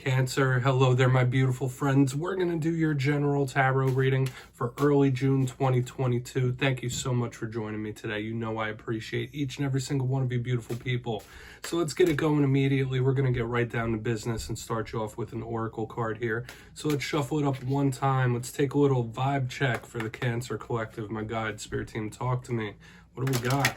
Cancer, hello there, my beautiful friends. We're going to do your general tarot reading for early June 2022. Thank you so much for joining me today. You know I appreciate each and every single one of you beautiful people. So let's get it going immediately. We're going to get right down to business and start you off with an oracle card here. So let's shuffle it up one time. Let's take a little vibe check for the Cancer Collective. My guide, spirit team, talk to me. What do we got?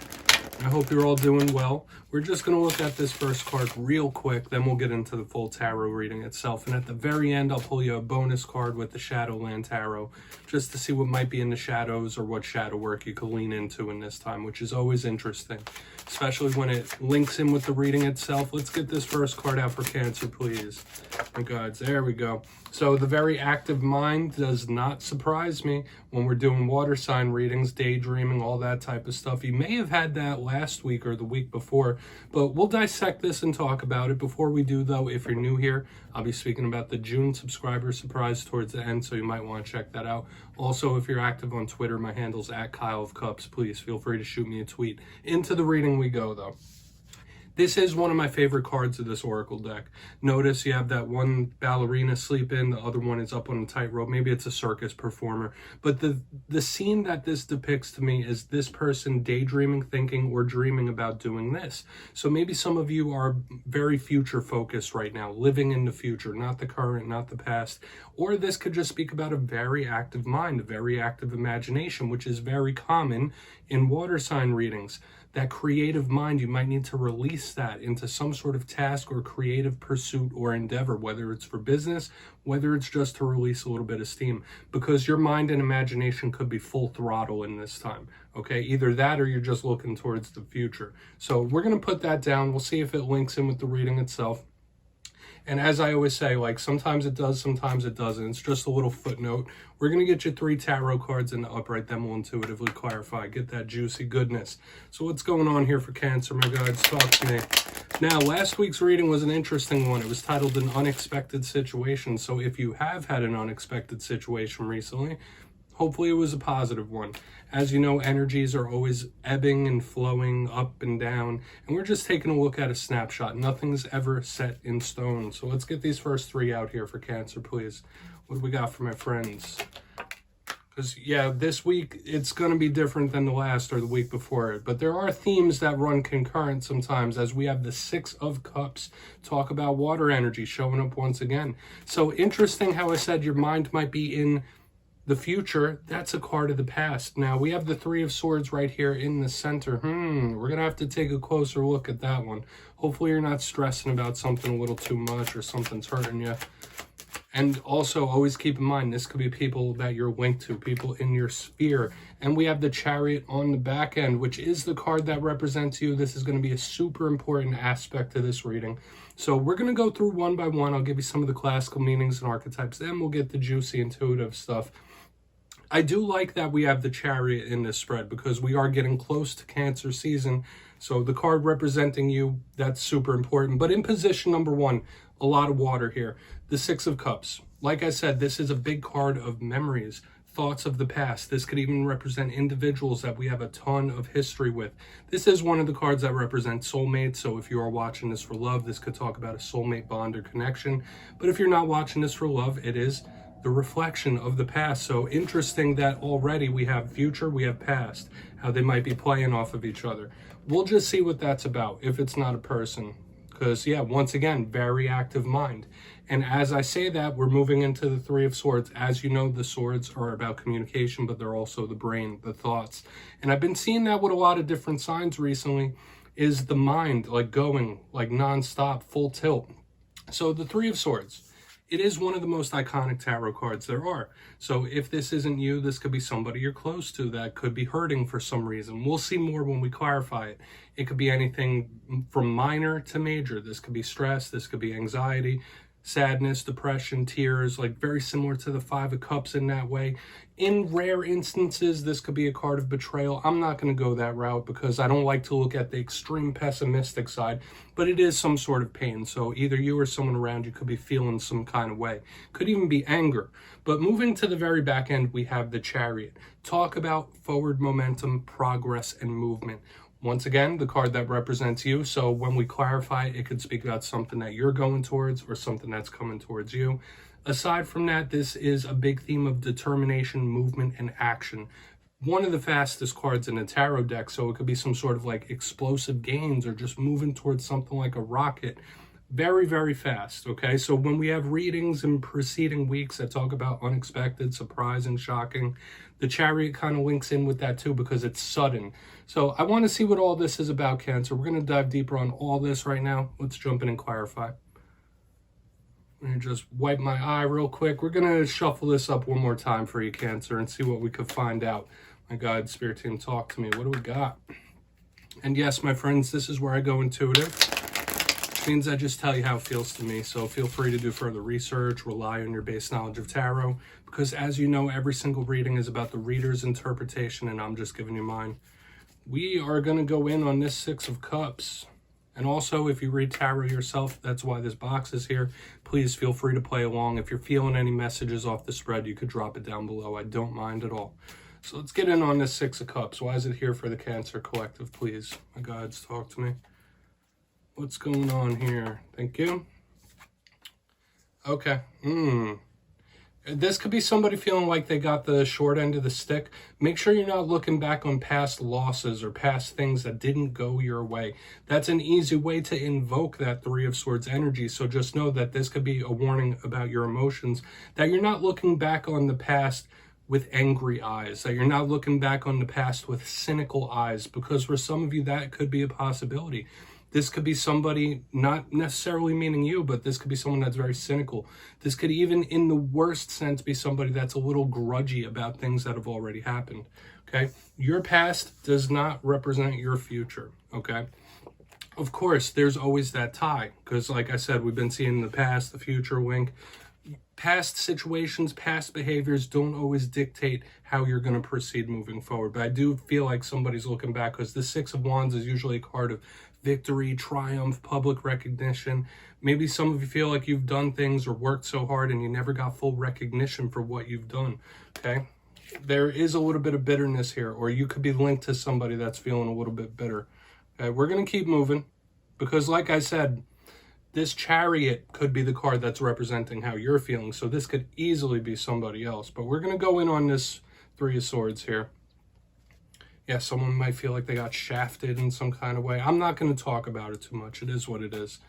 I hope you're all doing well. We're just going to look at this first card real quick, then we'll get into the full tarot reading itself. And at the very end, I'll pull you a bonus card with the Shadowland Tarot, just to see what might be in the shadows or what shadow work you could lean into in this time, which is always interesting, especially when it links in with the reading itself. Let's get this first card out for Cancer, please. My guides, there we go. So the very active mind does not surprise me when we're doing water sign readings, daydreaming, all that type of stuff. You may have had that last week or the week before, but we'll dissect this and talk about it. Before we do, though, if you're new here, I'll be speaking about the June subscriber surprise towards the end, so you might want to check that out. Also, if you're active on Twitter, my handle's at kyleofcups. Please feel free to shoot me a tweet. Into the reading we go, though. This is one of my favorite cards of this Oracle deck. Notice you have that one ballerina sleeping, the other one is up on a tightrope. Maybe it's a circus performer. But the scene that this depicts to me is this person daydreaming, thinking, or dreaming about doing this. So maybe some of you are very future focused right now, living in the future, not the current, not the past. Or this could just speak about a very active mind, a very active imagination, which is very common in water sign readings. That creative mind, you might need to release that into some sort of task or creative pursuit or endeavor, whether it's for business, whether it's just to release a little bit of steam, because your mind and imagination could be full throttle in this time, okay? Either that or you're just looking towards the future. So we're going to put that down. We'll see if it links in with the reading itself. And as I always say, like, sometimes it does, sometimes it doesn't. It's just a little footnote. We're going to get you 3 tarot cards in the upright, then we'll intuitively clarify, get that juicy goodness. So what's going on here for Cancer, my guides? Talk to me. Now, last week's reading was an interesting one. It was titled An Unexpected Situation. So if you have had an unexpected situation recently, hopefully it was a positive one. As you know, energies are always ebbing and flowing up and down, and we're just taking a look at a snapshot. Nothing's ever set in stone. So let's get these first 3 out here for Cancer, please. What do we got for my friends? Because, yeah, this week, it's going to be different than the last or the week before it. But there are themes that run concurrent sometimes, as we have the 6 of Cups talk about water energy showing up once again. So interesting how I said your mind might be in the future. That's a card of the past. Now, we have the 3 of Swords right here in the center. We're going to have to take a closer look at that one. Hopefully you're not stressing about something a little too much or something's hurting you. And also, always keep in mind, this could be people that you're linked to, people in your sphere. And we have the Chariot on the back end, which is the card that represents you. This is going to be a super important aspect to this reading. So we're going to go through one by one. I'll give you some of the classical meanings and archetypes. Then we'll get the juicy intuitive stuff. I do like that we have the Chariot in this spread because we are getting close to Cancer season. So the card representing you, that's super important. But in position number 1, a lot of water here. The 6 of Cups. Like I said, this is a big card of memories, thoughts of the past. This could even represent individuals that we have a ton of history with. This is one of the cards that represent soulmates. So if you are watching this for love, this could talk about a soulmate bond or connection. But if you're not watching this for love, it is the reflection of the past. So interesting that already we have future, we have past, how they might be playing off of each other. We'll just see what that's about if it's not a person. Because, yeah, once again, very active mind. And as I say that, we're moving into the 3 of Swords. As you know, the swords are about communication, but they're also the brain, the thoughts. And I've been seeing that with a lot of different signs recently, is the mind, like going, like nonstop, full tilt. So the 3 of Swords. It is one of the most iconic tarot cards there are. So if this isn't you, this could be somebody you're close to that could be hurting for some reason. We'll see more when we clarify it. It could be anything from minor to major. This could be stress, this could be anxiety, sadness, depression, tears, like very similar to the 5 of Cups in that way. In rare instances, this could be a card of betrayal. I'm not going to go that route because I don't like to look at the extreme pessimistic side, but it is some sort of pain. So either you or someone around you could be feeling some kind of way. Could even be anger. But moving to the very back end, we have the Chariot. Talk about forward momentum, progress, and movement. Once again, the card that represents you. So when we clarify, it could speak about something that you're going towards or something that's coming towards you. Aside from that, this is a big theme of determination, movement, and action. One of the fastest cards in a tarot deck, so it could be some sort of like explosive gains or just moving towards something like a rocket. Very, very fast, okay? So when we have readings in preceding weeks that talk about unexpected, surprising, shocking, the Chariot kind of links in with that too because it's sudden. So I want to see what all this is about, Cancer. We're going to dive deeper on all this right now. Let's jump in and clarify. Let me just wipe my eye real quick. We're going to shuffle this up one more time for you, Cancer, and see what we could find out. My God, Spirit Team, talk to me. What do we got? And yes, my friends, this is where I go intuitive. Means I just tell you how it feels to me, so feel free to do further research, rely on your base knowledge of tarot, because as you know, every single reading is about the reader's interpretation, and I'm just giving you mine. We are going to go in on this Six of Cups, and also if you read tarot yourself, that's why this box is here. Please feel free to play along. If you're feeling any messages off the spread, you could drop it down below. I don't mind at all. So let's get in on this Six of Cups. Why is it here for the Cancer Collective, please? My guides, talk to me. What's going on here? Thank you. Okay. This could be somebody feeling like they got the short end of the stick. Make sure you're not looking back on past losses or past things that didn't go your way. That's an easy way to invoke that Three of Swords energy. So just know that this could be a warning about your emotions, that you're not looking back on the past with angry eyes, that you're not looking back on the past with cynical eyes, because for some of you, that could be a possibility. This could be somebody, not necessarily meaning you, but this could be someone that's very cynical. This could even, in the worst sense, be somebody that's a little grudgy about things that have already happened, okay? Your past does not represent your future, okay? Of course, there's always that tie, because like I said, we've been seeing the past, the future wink. Past situations, past behaviors don't always dictate how you're going to proceed moving forward. But I do feel like somebody's looking back, because the Six of Wands is usually a card of victory, triumph, public recognition. Maybe some of you feel like you've done things or worked so hard and you never got full recognition for what you've done, okay? There is a little bit of bitterness here, or you could be linked to somebody that's feeling a little bit bitter. Okay, we're going to keep moving because, like I said, this Chariot could be the card that's representing how you're feeling, so this could easily be somebody else. But we're going to go in on this Three of Swords here. Yeah, someone might feel like they got shafted in some kind of way. I'm not going to talk about it too much. It is what it is.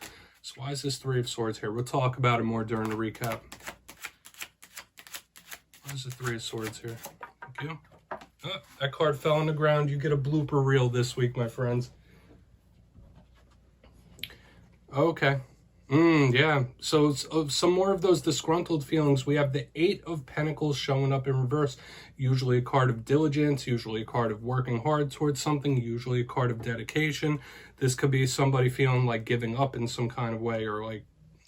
So why is this Three of Swords here? We'll talk about it more during the recap. Why is the Three of Swords here? Thank you. Oh, that card fell on the ground. You get a blooper reel this week, my friends. Okay. Yeah, so some more of those disgruntled feelings. We have the Eight of Pentacles showing up in reverse. Usually a card of diligence, usually a card of working hard towards something, usually a card of dedication. This could be somebody feeling like giving up in some kind of way, or like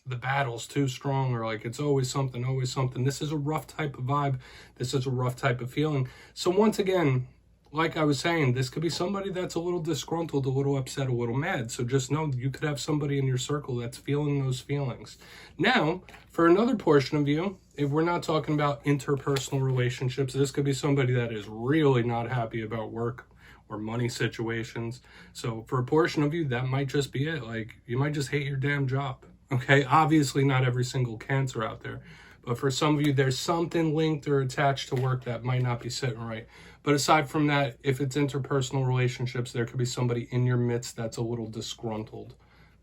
the battle's too strong, or like it's always something, always something. This is a rough type of vibe. This is a rough type of feeling. So once again, like I was saying, this could be somebody that's a little disgruntled, a little upset, a little mad. So just know you could have somebody in your circle that's feeling those feelings. Now, for another portion of you, if we're not talking about interpersonal relationships, this could be somebody that is really not happy about work or money situations. So for a portion of you, that might just be it. Like, you might just hate your damn job. Okay, obviously not every single Cancer out there. But for some of you, there's something linked or attached to work that might not be sitting right. But aside from that, if it's interpersonal relationships, there could be somebody in your midst that's a little disgruntled,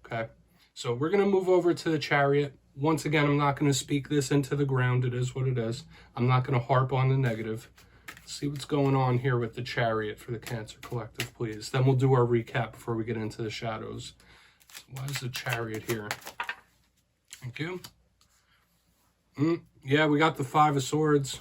okay? So we're going to move over to the Chariot. Once again, I'm not going to speak this into the ground. It is what it is. I'm not going to harp on the negative. Let's see what's going on here with the Chariot for the Cancer Collective, please. Then we'll do our recap before we get into the shadows. So why is the Chariot here? Thank you. Yeah, we got the Five of Swords.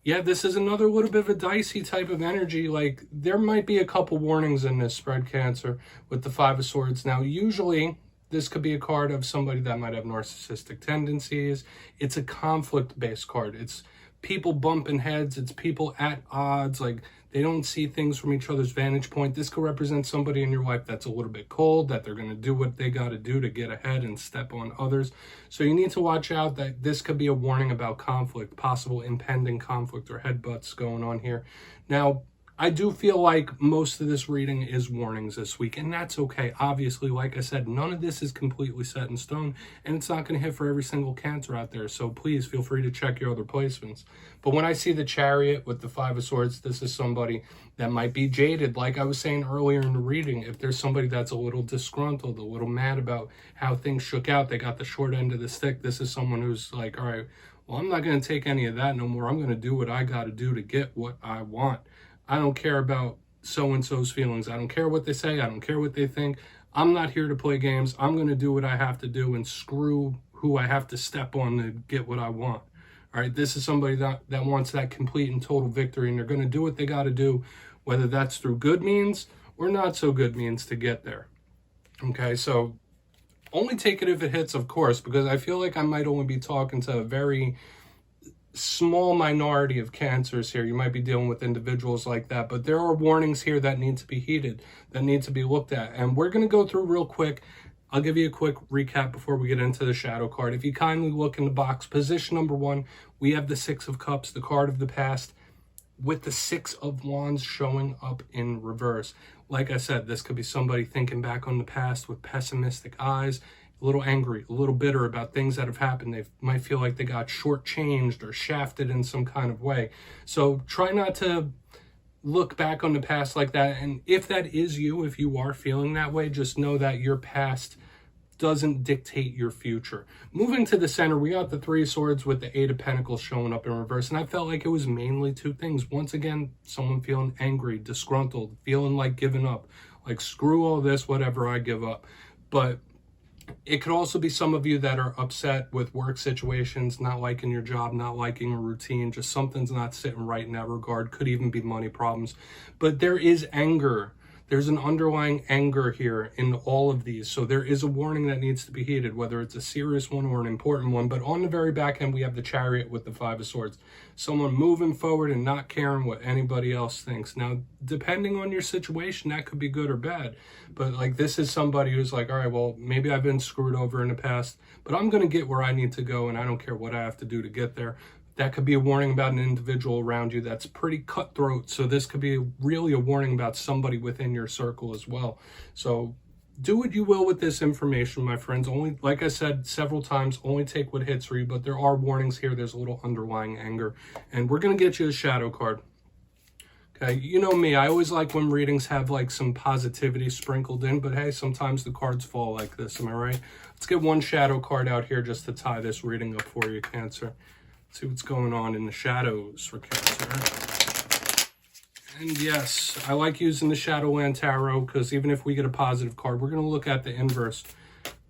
Yeah, this is another little bit of a dicey type of energy. Like, there might be a couple warnings in this spread, Cancer, with the Five of Swords. Now, usually, this could be a card of somebody that might have narcissistic tendencies. It's a conflict-based card. It's people bumping heads. It's people at odds. Like, they don't see things from each other's vantage point. This could represent somebody in your life that's a little bit cold, that they're going to do what they got to do to get ahead and step on others. So you need to watch out that this could be a warning about conflict, possible impending conflict or headbutts going on here. Now, I do feel like most of this reading is warnings this week, and that's okay. Obviously, like I said, none of this is completely set in stone, and it's not going to hit for every single Cancer out there, so please feel free to check your other placements. But when I see the Chariot with the Five of Swords, this is somebody that might be jaded. Like I was saying earlier in the reading, if there's somebody that's a little disgruntled, a little mad about how things shook out, they got the short end of the stick, this is someone who's like, all right, well, I'm not going to take any of that no more. I'm going to do what I got to do to get what I want. I don't care about so-and-so's feelings. I don't care what they say. I don't care what they think. I'm not here to play games. I'm going to do what I have to do and screw who I have to step on to get what I want. All right, this is somebody that wants that complete and total victory, and they're going to do what they got to do, whether that's through good means or not so good means to get there. Okay, so only take it if it hits, of course, because I feel like I might only be talking to a very small minority of Cancers here. You might be dealing with individuals like that, but there are warnings here that need to be heeded, that need to be looked at. And we're going to go through real quick. I'll give you a quick recap before we get into the shadow card. If you kindly look in the box, position number 1, we have the Six of Cups, the card of the past, with the Six of Wands showing up in reverse. Like I said, this could be somebody thinking back on the past with pessimistic eyes, a little angry, a little bitter about things that have happened. They might feel like they got shortchanged or shafted in some kind of way. So try not to look back on the past like that. And if that is you, if you are feeling that way, just know that your past doesn't dictate your future. Moving to the center, we got the Three of Swords with the Eight of Pentacles showing up in reverse. And I felt like it was mainly two things. Once again, someone feeling angry, disgruntled, feeling like giving up, like screw all this, whatever, I give up. But it could also be some of you that are upset with work situations, not liking your job, not liking a routine, just something's not sitting right in that regard. Could even be money problems. But there is anger. There's an underlying anger here in all of these. So there is a warning that needs to be heeded, whether it's a serious one or an important one. But on the very back end, we have the Chariot with the Five of Swords. Someone moving forward and not caring what anybody else thinks. Now, depending on your situation, that could be good or bad. But like, this is somebody who's like, all right, well, maybe I've been screwed over in the past, but I'm going to get where I need to go, and I don't care what I have to do to get there. That could be a warning about an individual around you that's pretty cutthroat. So this could be really a warning about somebody within your circle as well. So do what you will with this information, my friends. Only, like I said several times, only take what hits for you. But there are warnings here. There's a little underlying anger. And we're going to get you a shadow card. Okay, you know me. I always like when readings have like some positivity sprinkled in. But hey, sometimes the cards fall like this. Am I right? Let's get one shadow card out here just to tie this reading up for you, Cancer. See what's going on in the shadows for Cancer. And yes, I like using the Shadowland Tarot because even if we get a positive card, we're going to look at the inverse.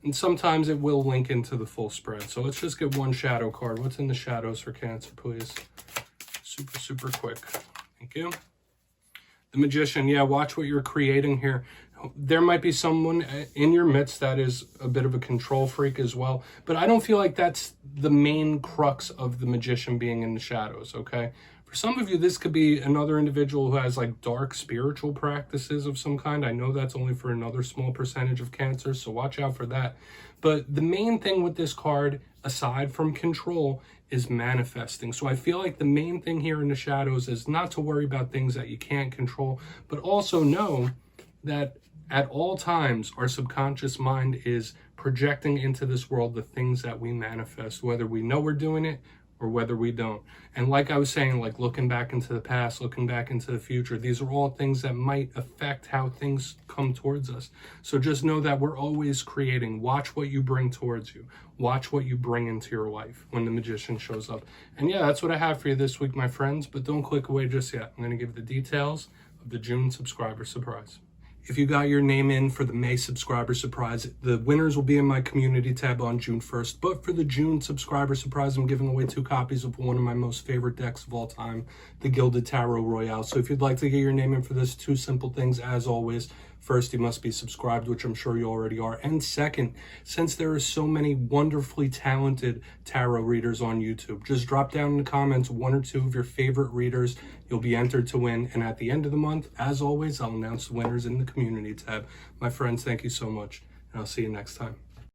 And sometimes it will link into the full spread. So let's just get one shadow card. What's in the shadows for Cancer, please? Super, super quick. Thank you. The Magician. Yeah, watch what you're creating here. There might be someone in your midst that is a bit of a control freak as well. But I don't feel like that's the main crux of the Magician being in the shadows, okay? For some of you, this could be another individual who has like dark spiritual practices of some kind. I know that's only for another small percentage of Cancers, so watch out for that. But the main thing with this card, aside from control, is manifesting. So I feel like the main thing here in the shadows is not to worry about things that you can't control, but also know that at all times, our subconscious mind is projecting into this world the things that we manifest, whether we know we're doing it or whether we don't. And like I was saying, like looking back into the past, looking back into the future, these are all things that might affect how things come towards us. So just know that we're always creating. Watch what you bring towards you. Watch what you bring into your life when the Magician shows up. And yeah, that's what I have for you this week, my friends. But don't click away just yet. I'm going to give the details of the June subscriber surprise. If you got your name in for the May subscriber surprise, the winners will be in my community tab on June 1st. But for the June subscriber surprise, I'm giving away 2 copies of one of my most favorite decks of all time, the Gilded Tarot Royale. So if you'd like to get your name in for this, 2 simple things as always. First, you must be subscribed, which I'm sure you already are. And second, since there are so many wonderfully talented tarot readers on YouTube, just drop down in the comments 1 or 2 of your favorite readers. You'll be entered to win. And at the end of the month, as always, I'll announce the winners in the community tab. My friends, thank you so much. And I'll see you next time.